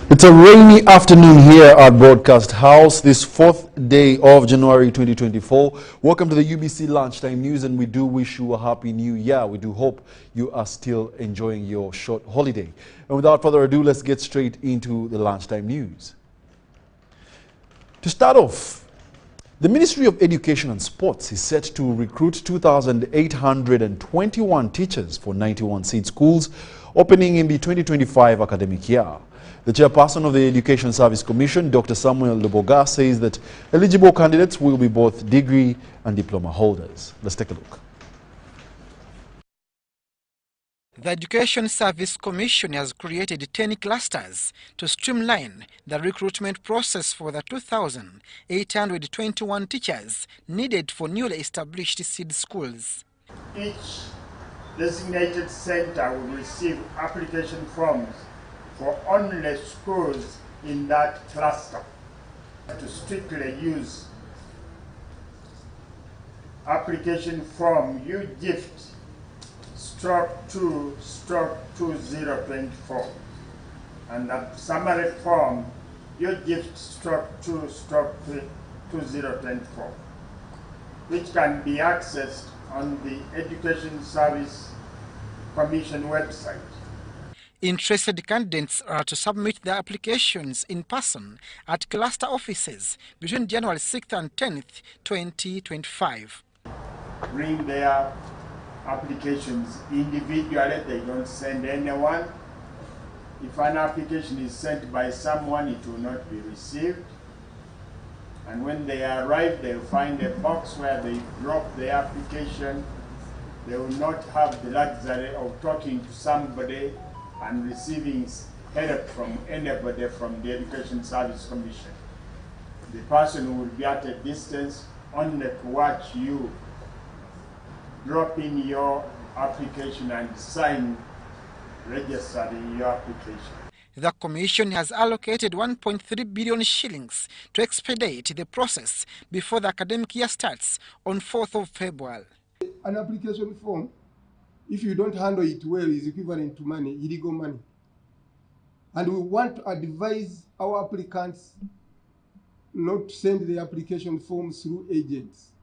It's a rainy afternoon here at Broadcast House, this 4th day of January 2024. Welcome to the UBC Lunchtime News, and we do wish you a happy new year. We do hope you are still enjoying your short holiday. And without further ado, let's get straight into the Lunchtime News. To start off, the Ministry of Education and Sports is set to recruit 2,821 teachers for 91 seat schools opening in the 2025 academic year. The chairperson of the Education Service Commission, Dr. Samuel Luboga, says that eligible candidates will be both degree and diploma holders. Let's take a look. The Education Service Commission has created 10 clusters to streamline the recruitment process for the 2,821 teachers needed for newly established seed schools. Each designated center will receive application forms for only schools in that cluster. To strictly use application form UGIFT/2/2024 and the summary form UGIFT/2/2024, which can be accessed on the Education Service Commission website. Interested candidates are to submit their applications in person at cluster offices between January 6th and 10th, 2025. Bring their applications individually, they don't send anyone. If an application is sent by someone, it will not be received. And when they arrive, they'll find a box where they drop the application. They will not have the luxury of talking to somebody and receiving help from anybody from the Education Service Commission. The person will be at a distance only to watch you drop in your application and sign registering your application. The Commission has allocated 1.3 billion shillings to expedite the process before the academic year starts on 4th of February. An application form, if you don't handle it well, is equivalent to money, illegal money. And we want to advise our applicants not to send the application forms through agents.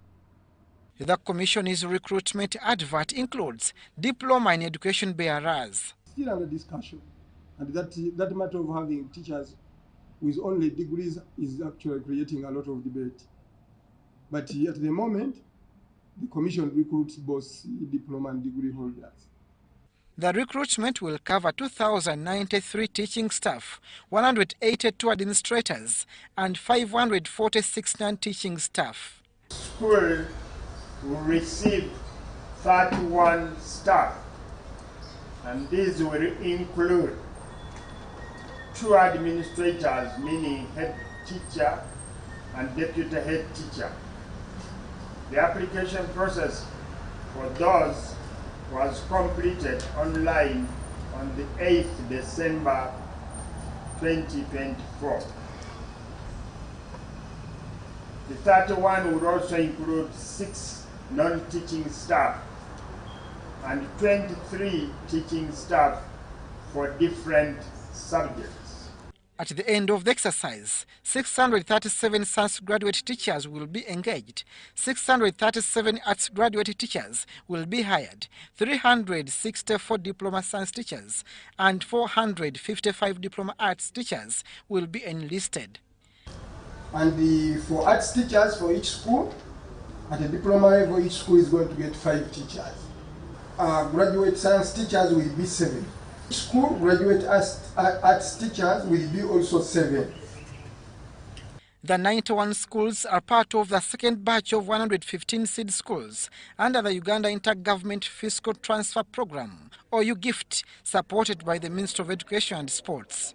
The Commission's recruitment advert includes diploma in education bearers. Still under discussion, and that matter of having teachers with only degrees is actually creating a lot of debate. But at the moment, the Commission recruits both diploma and degree holders. The recruitment will cover 2,093 teaching staff, 182 administrators, and 546 non-teaching staff. School will receive 31 staff, and these will include 2 administrators, meaning head teacher and deputy head teacher. The application process for those was completed online on the 8th December 2024. The 31 would also include 6 non-teaching staff and 23 teaching staff for different subjects. At the end of the exercise, 637 science graduate teachers will be engaged, 637 arts graduate teachers will be hired, 364 diploma science teachers and 455 diploma arts teachers will be enlisted. And for arts teachers for each school, at a diploma level, each school is going to get 5 teachers. Graduate science teachers will be 7. Each school graduate arts teachers will be also 7. The 91 schools are part of the second batch of 115 seed schools under the Uganda Intergovernment Fiscal Transfer Program, or UGIFT, supported by the Ministry of Education and Sports.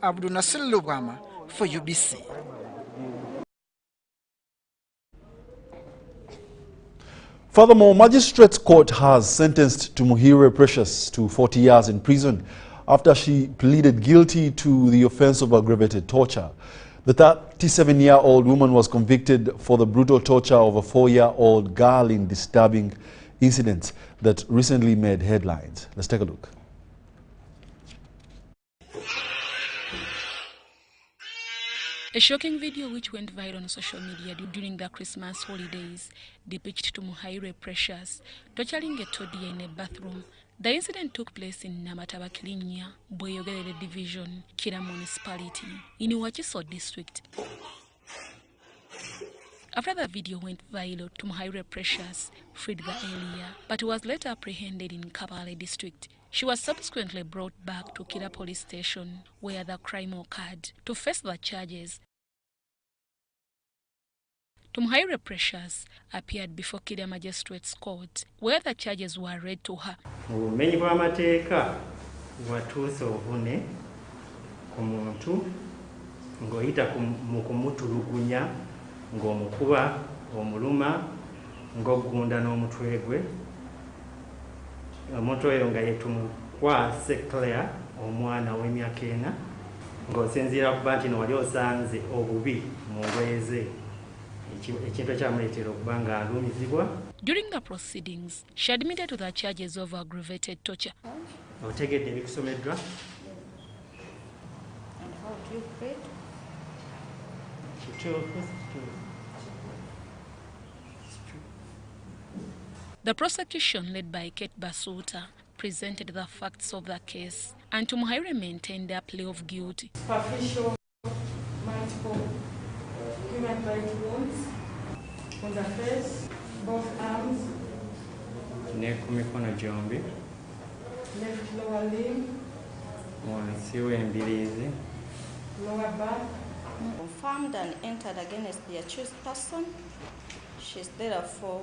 Abdul Nasir Lubama for UBC. Furthermore, Magistrates Court has sentenced Tumuhire Precious to 40 years in prison after she pleaded guilty to the offense of aggravated torture. The 37-year-old woman was convicted for the brutal torture of a 4-year-old girl in disturbing incidents that recently made headlines. Let's take a look. A shocking video which went viral on social media during the Christmas holidays depicts Tumuhire Precious torturing a toddler in a bathroom. The incident took place in Namataba Kilinya, Aggravated Division, Kira Municipality, in Wachiso District. After the video went viral, Tumuhire Precious fled the area, but was later apprehended in Kabale District. She was subsequently brought back to Kira Police Station, where the crime occurred, to face the charges. Tumuhire Precious appeared before Kira Magistrates Court, where the charges were read to her. Obumenyi bw'amateeka bwatuusa obune ku muntu ng'oyita mu kumutulugunya ng'omukuba omuluma ng'ogunda n'omutwe gwe. Omuntu oyo nga yetumukwase Claire omwana w'emyaka 4 ng'osinziira kuba nti wali osanze obubi mu ngoye ze ekintu ekyamuleetera okuba ng'alumizibwa. During the proceedings, she admitted to the charges of aggravated torture. Otegedde ebikusomeddwa. And how do you plead? The prosecution, led by Kate Basuta, presented the facts of the case, and Tumuhire maintained their plea of guilty. Superficial, multiple human rights wounds on the face, both arms, Ne ku mikono gyombi, left lower limb, wansi w'embiriizi. lower back. Confirmed and entered against the accused person. She is therefore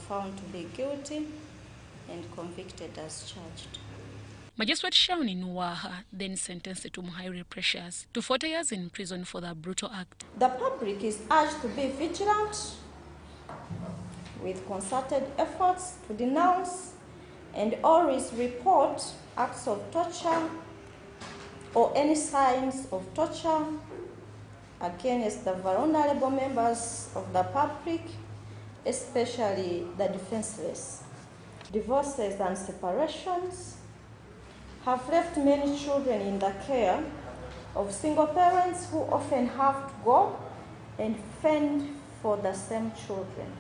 found to be guilty and convicted as charged. Magistrate Shauni Nuwaha then sentenced Tumuhire Precious to 40 years in prison for the brutal act. The public is urged to be vigilant with concerted efforts to denounce and always report acts of torture or any signs of torture against the vulnerable members of the public, especially the defenseless. Divorces and separations have left many children in the care of single parents who often have to go and fend for the same children.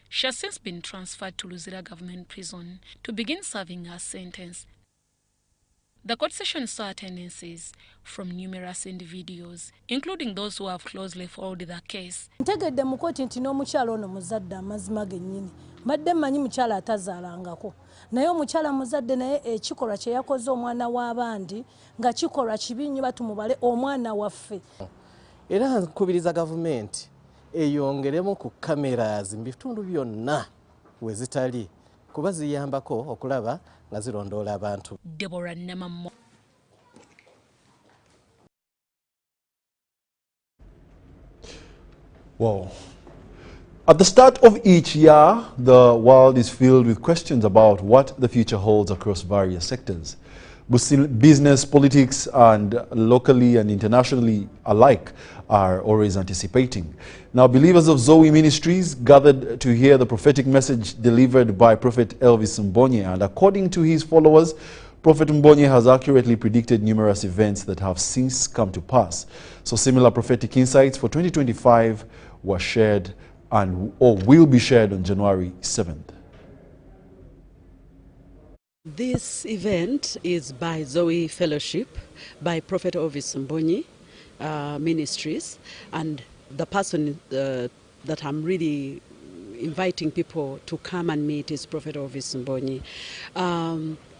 She has since been transferred to Luzira Government Prison to begin serving her sentence. The court session saw attendances from numerous individuals, including those who have closely followed the case. Ntegedde mu kkooti nti n'omukyala ono muzadde amazima gennyini. Mbadde mmanyi mukyala atazaalangako. Naye omukyala muzadde naye ekikolwa kye yakoze omwana w'abandi nga kikolwa kibi nnyo batumubale omwana waffe. Era nkubiriza gavumenti eyongeremu ku cameras mu bitundu byonna we zitali kuba ziyambako okulaba nga zirondoola abantu. Deborah Namamo. Wow. At the start of each year, the world is filled with questions about what the future holds across various sectors. Business, politics, and locally and internationally alike are always anticipating. Now, believers of Zoe Ministries gathered to hear the prophetic message delivered by Prophet Elvis Mbonye, and according to his followers, Prophet Mbonye has accurately predicted numerous events that have since come to pass. So similar prophetic insights for 2025 were shared or will be shared on January 7th. This event is by Zoe Fellowship, by Prophet Ovis Mbonye Ministries, and the person that I'm really inviting people to come and meet is Prophet Ovis Mbonye.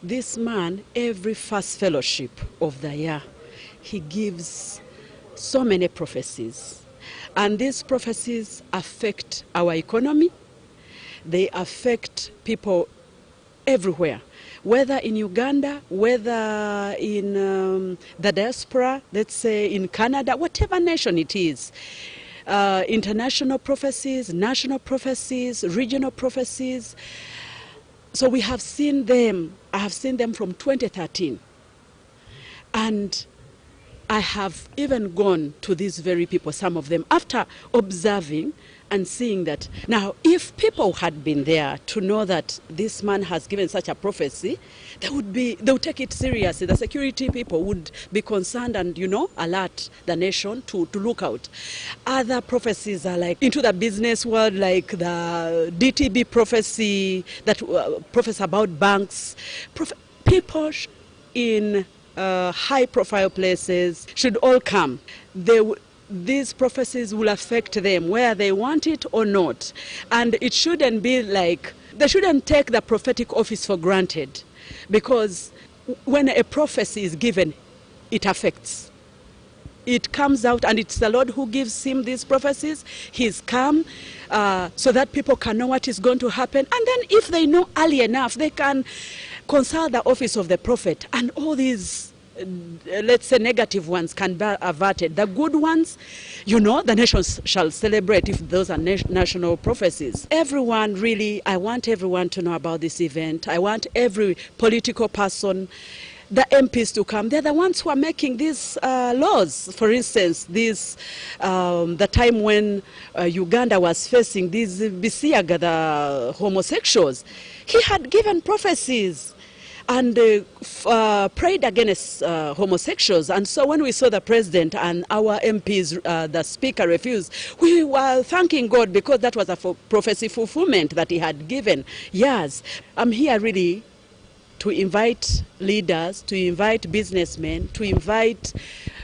This man, every first fellowship of the year, he gives so many prophecies. And these prophecies affect our economy. They affect people everywhere, whether in Uganda, whether in the diaspora, let's say in Canada, whatever nation it is. International prophecies, national prophecies, regional prophecies. So we have seen them. I have seen them from 2013. And I have even gone to these very people, some of them, after observing and seeing that. Now, if people had been there to know that this man has given such a prophecy, they would take it seriously. The security people would be concerned and, alert the nation to look out. Other prophecies are like into the business world, like the DTB prophecy, that prophets about banks. People in high-profile places should all come. These prophecies will affect them whether they want it or not. And it shouldn't be like, they shouldn't take the prophetic office for granted, because when a prophecy is given, it affects. It comes out, and it's the Lord who gives him these prophecies. He's come so that people can know what is going to happen. And then if they know early enough, they can consult the office of the prophet, and all these, let's say, negative ones can be averted. The good ones, the nations shall celebrate if those are national prophecies. Everyone, really, I want everyone to know about this event. I want every political person, the MPs to come. They're the ones who are making these laws. For instance, the time when Uganda was facing these Bisiaga, the homosexuals, he had given prophecies and prayed against homosexuals. And so when we saw the president and our MPs, the speaker, refused, we were thanking God, because that was a prophecy fulfillment that he had given. Yes, I'm here really to invite leaders, to invite businessmen, to invite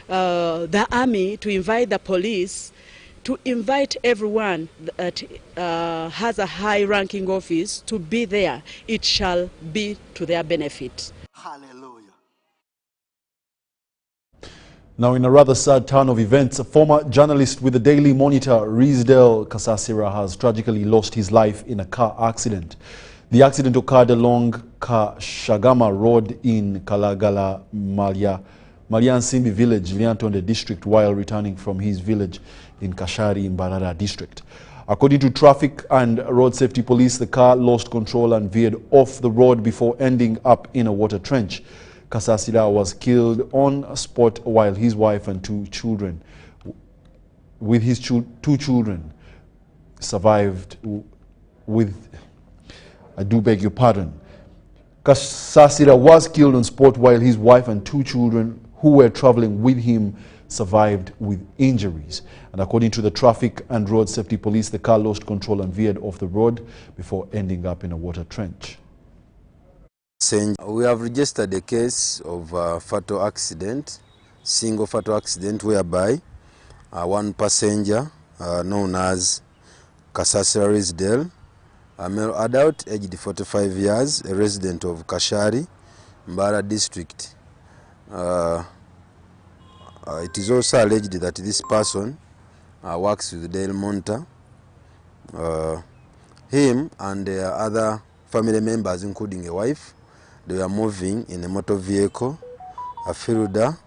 the army, to invite the police, to invite everyone that has a high-ranking office to be there. It shall be to their benefit. Hallelujah. Now, in a rather sad turn of events, a former journalist with the Daily Monitor, Rizdale Kasasira, has tragically lost his life in a car accident. The accident occurred along Kashagama Road in Kalagala, Malyansimbi village, Lyantonde district, while returning from his village in Kashari in Barara district. According to traffic and road safety police, the car lost control and veered off the road before ending up in a water trench. Kasasira was killed on spot while his wife and two children survived with, I do beg your pardon. Kasasira was killed on spot while his wife and two children who were traveling with him survived with injuries. And according to the traffic and road safety police, the car lost control and veered off the road before ending up in a water trench. We have registered a case of fatal accident, single fatal accident, whereby one passenger known as Kasasira Rizdale, a male adult aged 45 years, a resident of Kashari, Mbara district. It is also alleged that this person works with the Daily Monitor. Him and other family members, including a wife, they were moving in a motor vehicle, a Fielder,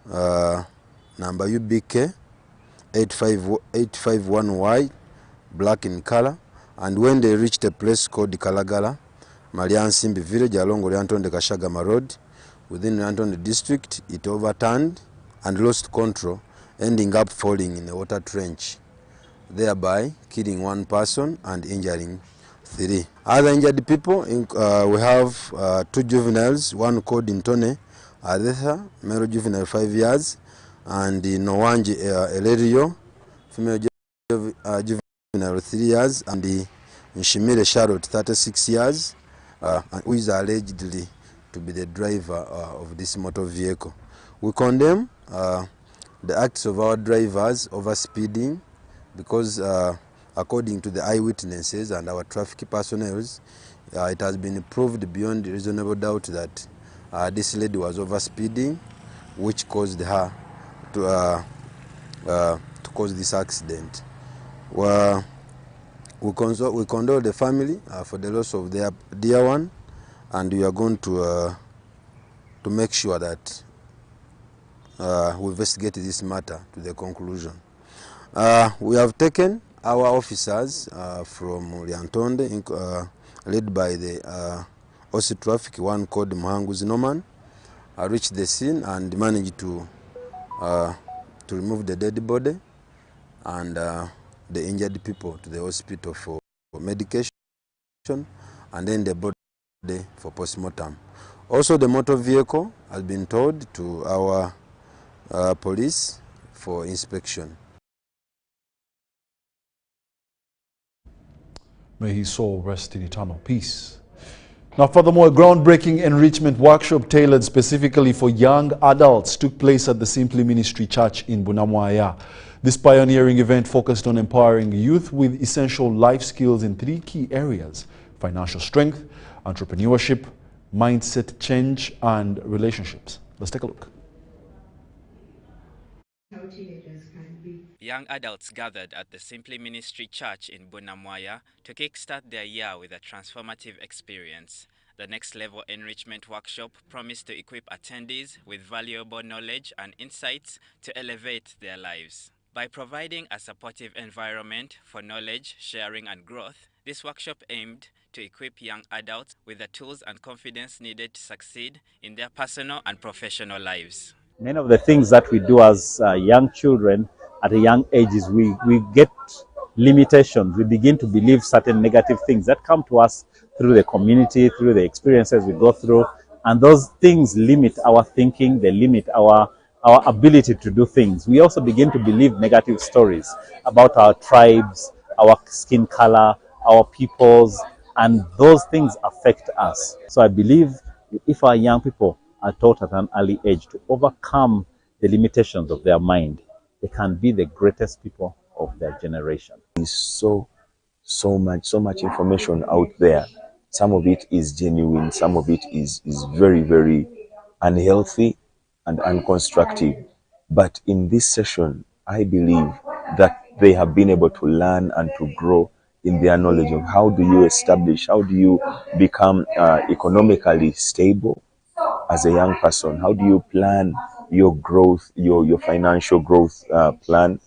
number UBK 851Y, black in color. And when they reached a place called Kalagala, Malyansimbi village along Lyantonde Kashagama Road, within Lyantonde district, it overturned and lost control, ending up falling in a water trench, thereby killing one person and injuring 3. Other injured people, we have 2 juveniles, one called Intone Adetha, male juvenile 5 years, and Nowanji Elerio, female juvenile 3 years, and Nshimire Charlotte 36 years, who is allegedly to be the driver of this motor vehicle. We condemn the acts of our drivers over speeding because according to the eyewitnesses and our traffic personnel, it has been proved beyond reasonable doubt that this lady was over speeding, which caused her to cause this accident. We condole the family for the loss of their dear one, and we are going to make sure that we investigate this matter to the conclusion. We have taken our officers from Liantonde, led by the OC Traffic, one called Muhanguzi Norman, reached the scene and managed to remove the dead body and the injured people to the hospital for medication, and then the body for postmortem. Also, the motor vehicle has been towed to our police for inspection. May his soul rest in eternal peace. Now, furthermore, a groundbreaking enrichment workshop tailored specifically for young adults took place at the Simply Ministry Church in Bunamwaya. This pioneering event focused on empowering youth with essential life skills in 3 key areas: financial strength, entrepreneurship, mindset change, and relationships. Let's take a look. Young adults gathered at the Simply Ministry Church in Bunamwaya to kickstart their year with a transformative experience. The Next Level Enrichment Workshop promised to equip attendees with valuable knowledge and insights to elevate their lives. By providing a supportive environment for knowledge, sharing, and growth, this workshop aimed to equip young adults with the tools and confidence needed to succeed in their personal and professional lives. Many of the things that we do as young children at a young age is we get limitations. We begin to believe certain negative things that come to us through the community, through the experiences we go through, and those things limit our thinking, they limit our ability to do things. We also begin to believe negative stories about our tribes, our skin color, our peoples, and those things affect us. So I believe if our young people are taught at an early age to overcome the limitations of their mind, they can be the greatest people of their generation. There's so much information out there. Some of it is genuine, some of it is very, very unhealthy and unconstructive. But in this session, I believe that they have been able to learn and to grow in their knowledge of how do you establish, how do you become economically stable as a young person, how do you plan your growth, your financial growth plan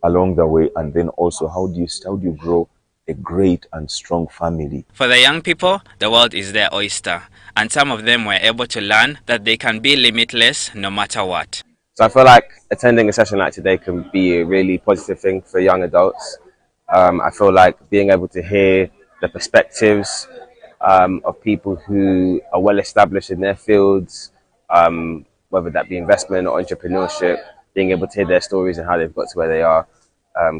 along the way, and then also how do you grow a great and strong family. For the young people, the world is their oyster, and some of them were able to learn that they can be limitless no matter what. So I feel like attending a session like today can be a really positive thing for young adults. I feel like being able to hear the perspectives of people who are well established in their fields, whether that be investment or entrepreneurship, being able to hear their stories and how they've got to where they are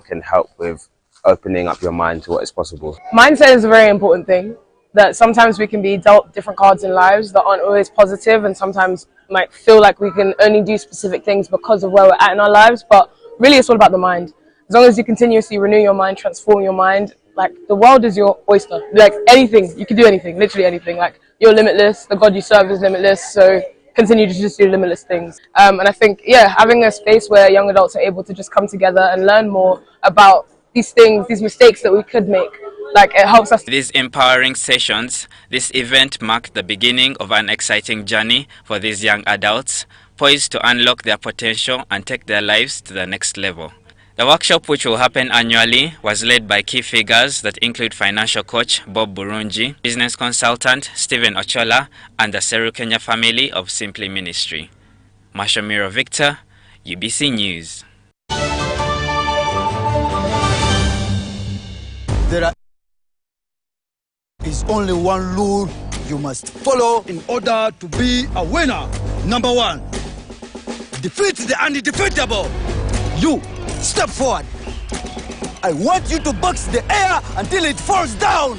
can help with opening up your mind to what is possible. Mindset is a very important thing, that sometimes we can be dealt different cards in lives that aren't always positive, and sometimes might feel like we can only do specific things because of where we're at in our lives, but really it's all about the mind. As long as you continuously renew your mind, transform your mind, like the world is your oyster. Like anything, you can do anything, literally anything. Like you're limitless, the God you serve is limitless, so continue to just do limitless things. And I think, yeah, having a space where young adults are able to just come together and learn more about these things, these mistakes that we could make, like it helps us. These empowering sessions, this event marked the beginning of an exciting journey for these young adults, poised to unlock their potential and take their lives to the next level. The workshop, which will happen annually, was led by key figures that include financial coach Bob Burungi, business consultant Stephen Ochola, and the Seru Kenya family of Simply Ministry. Mashamiro Victor, UBC News. There are is only one rule you must follow in order to be a winner. Number 1, defeat the undefeatable. You, step forward. I want you to box the air until it falls down.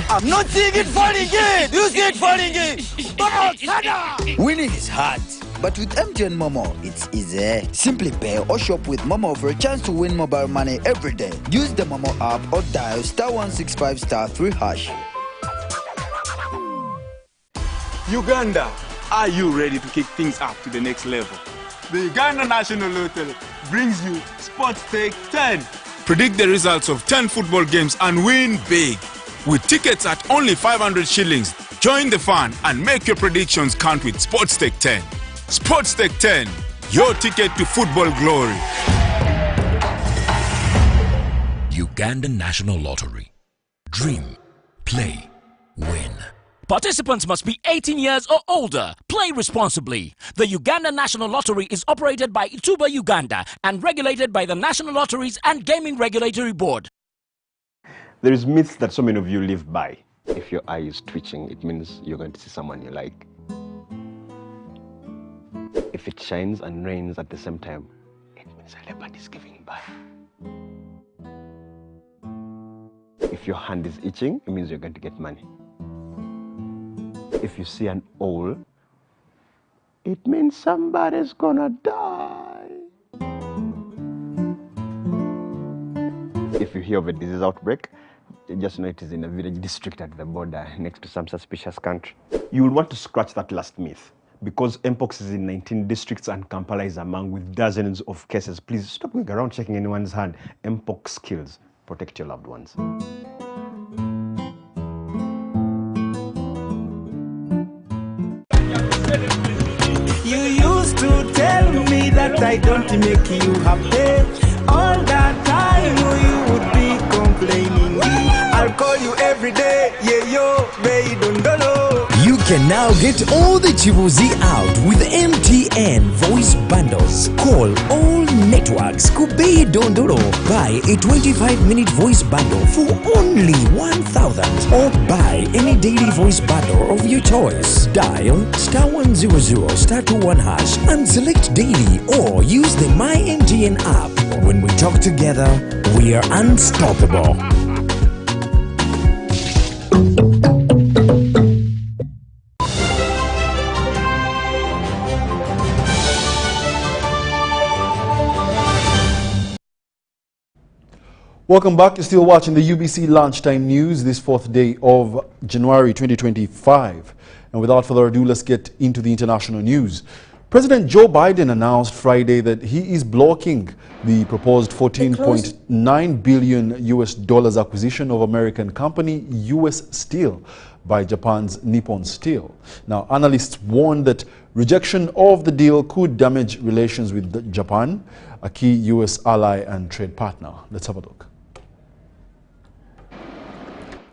I'm not seeing it falling in. You see it falling in. Box, harder. Winning is hard, but with MTN Momo, it's easy. Simply pay or shop with Momo for a chance to win mobile money every day. Use the Momo app or dial *165*3#. Uganda, are you ready to kick things up to the next level? The Uganda National Lottery brings you Sports Take 10. Predict the results of 10 football games and win big. With tickets at only 500 shillings, join the fun and make your predictions count with Sports Take 10. Sports Take 10, your ticket to football glory. Uganda National Lottery. Dream, play, win. Participants must be 18 years or older. Play responsibly. The Uganda National Lottery is operated by Ituba Uganda and regulated by the National Lotteries and Gaming Regulatory Board. There is myths that so many of you live by. If your eye is twitching, it means you're going to see someone you like. If it shines and rains at the same time, it means a leopard is giving birth. If your hand is itching, it means you're going to get money. If you see an owl, it means somebody's gonna die. If you hear of a disease outbreak, just know it is in a village district at the border next to some suspicious country. You will want to scratch that last myth. Because Mpox is in 19 districts and Kampala is among with dozens of cases, please stop going around checking anyone's hand. Mpox kills. Protect your loved ones. You used to tell me that I don't make you happy. All that time you would be complaining. I'll call you every day, yeah yo, baby dondolo. You can now get all the Chibuzi out with MTN voice bundles. Call all networks Kubei Dondoro. Buy a 25-minute voice bundle for only 1,000 or buy any daily voice bundle of your choice. Dial *100*21# and select daily or use the My MTN app. When we talk together, we are unstoppable. Welcome back. You're still watching the UBC Lunchtime News this 4th day of January 2025. And without further ado, let's get into the international news. President Joe Biden announced Friday that he is blocking the proposed $14.9 billion US acquisition of American company US Steel by Japan's Nippon Steel. Now, analysts warn that rejection of the deal could damage relations with Japan, a key US ally and trade partner. Let's have a look.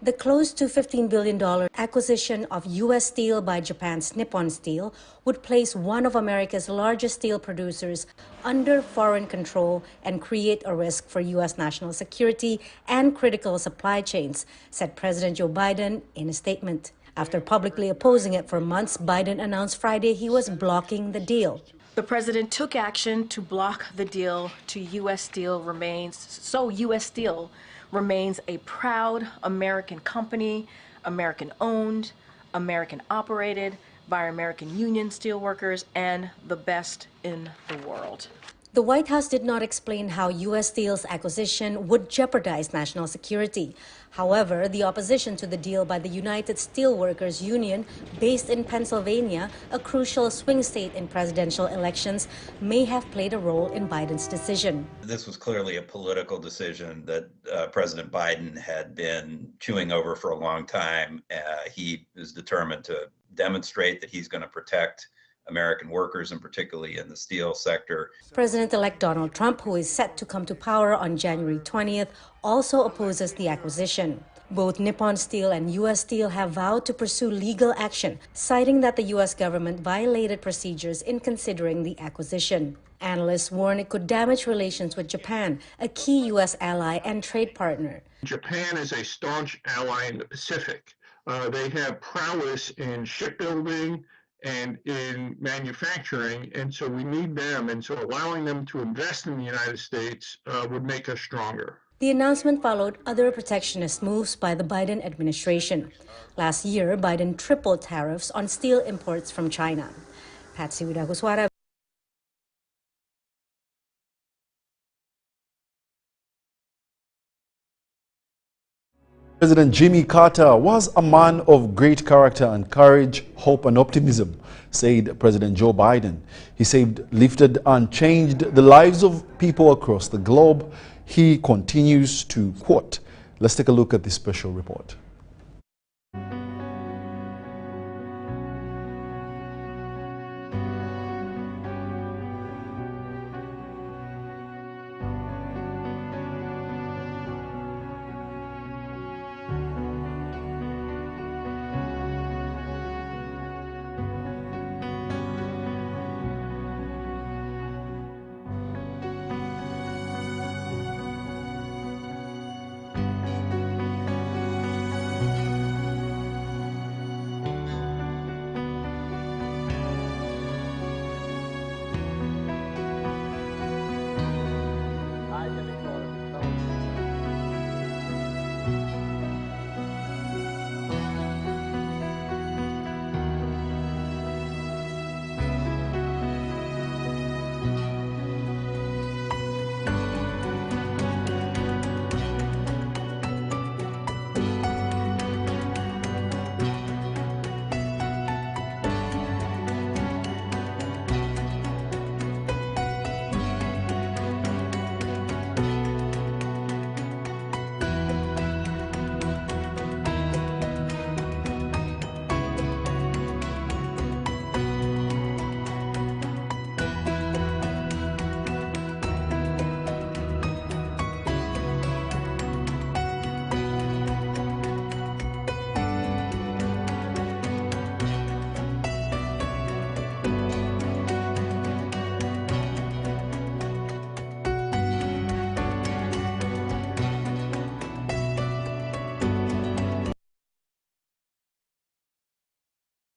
The close to $15 billion acquisition of U.S. Steel by Japan's Nippon Steel would place one of America's largest steel producers under foreign control and create a risk for U.S. national security and critical supply chains, said President Joe Biden in a statement. After publicly opposing it for months, Biden announced Friday he was blocking the deal. The president took action to block the deal to U.S. Steel U.S. Steel remains a proud American company, American-owned, American-operated by American union steelworkers, and the best in the world. The White House did not explain how U.S. Steel's acquisition would jeopardize national security. However, the opposition to the deal by the United Steelworkers Union, based in Pennsylvania, a crucial swing state in presidential elections, may have played a role in Biden's decision. This was clearly a political decision that President Biden had been chewing over for a long time. He is determined to demonstrate that he's going to protect American workers, and particularly in the steel sector. President-elect Donald Trump, who is set to come to power on January 20th, also opposes the acquisition. Both Nippon Steel and U.S. Steel have vowed to pursue legal action, citing that the U.S. government violated procedures in considering the acquisition. Analysts warn it could damage relations with Japan, a key U.S. ally and trade partner. Japan is a staunch ally in the Pacific. They have prowess in shipbuilding and in manufacturing, and so we need them, and so allowing them to invest in the United States would make us stronger. The announcement followed other protectionist moves by the Biden administration. Last year, Biden tripled tariffs on steel imports from China. Patsy Widaguswara. President Jimmy Carter was a man of great character and courage, hope and optimism, said President Joe Biden. He saved, lifted and changed the lives of people across the globe. He continues to quote. Let's take a look at this special report.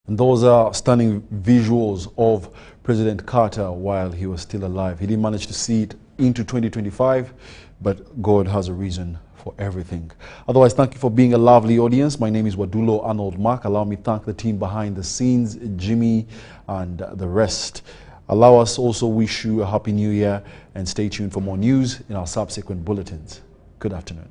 And those are stunning visuals of President Carter while he was still alive. He didn't manage to see it into 2025, but God has a reason for everything. Otherwise, thank you for being a lovely audience. My name is Wadulo Arnold Mark. Allow me to thank the team behind the scenes, Jimmy and the rest. Allow us also wish you a happy new year and stay tuned for more news in our subsequent bulletins. Good afternoon.